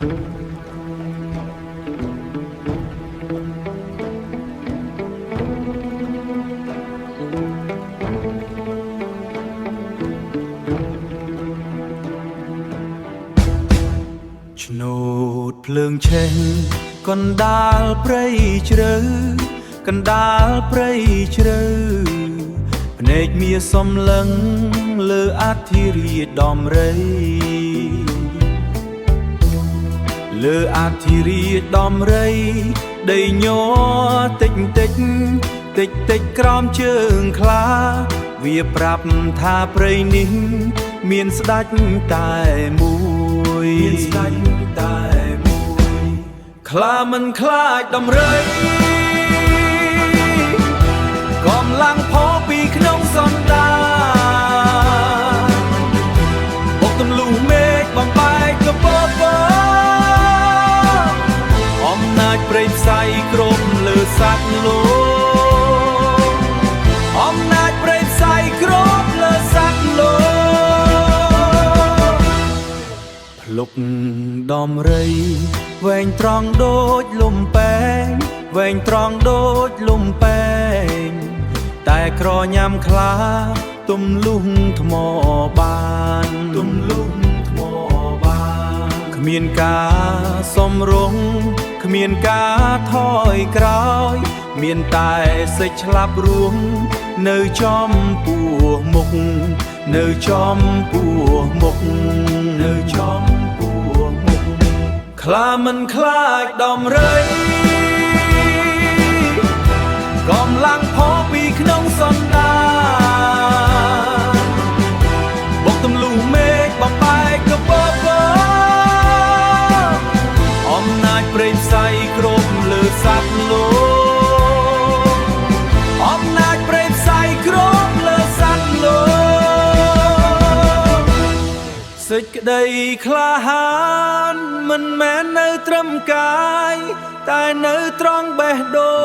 ឆ្នោតភ្លើងឆេះកណ្ដាលព្រៃជ្រៅកណ្ដាលព្រៃជ្រៅភ្នែកមាសំឡឹងលើអធិរាជដំរីលើអធិរាជដំរីដីញ័រតិចតិចតិចតិចក្រោមជើងខ្លាវាប្រាប់ថាព្រៃនេះមានស្ដេចតែមួយមានស្ដេចតែមួយខ្លាមិនខ្លាចដំរីកំឡាំងផោពីក្នុងសន្តាបុកទម្លុះមេឃបំបែកកពពអំណាចព្រៃផ្សៃគ្រប់លើសត្វលោកអំណាចព្រៃផ្សៃគ្រប់លើសត្វលោកភ្លុកដំរីវែងត្រង់ដូចលំពេងវែងត្រង់ដូចលំពេងតែក្រញ៉ាំខ្លាទំលុះថ្មបានទំលុះថ្មបានគ្មានការសំរងគ្មានការថយក្រោយមានតែសេចក្លាប់រួមនៅចំពោះមុខនៅចំពោះមុខនៅចំពោះមុខខ្លាមិនខ្លាចដំរីកំឡាំងផោពីក្នុងសន្តាបុកទម្លុះមេឃបំបែកកពពអំណាចព្រៃផ្សៃគ្រប់លើសត្វលោកអំណាចព្រៃផ្សៃគ្រប់លើសត្វលោកសេចក្តីក្លាហានមិនមែននៅត្រឹមកាយតែនៅត្រង់បេះដូ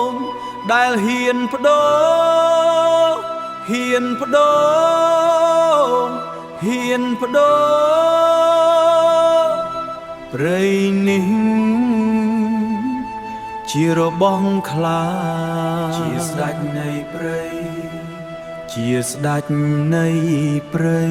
ងដែលហ៊ានបដូរហ៊ានបដូរហ៊ានបដូរព្រៃនេះជារបស់ខ្លាជាស្ដេចនៃព្រៃជាស្ដេចនៃព្រៃ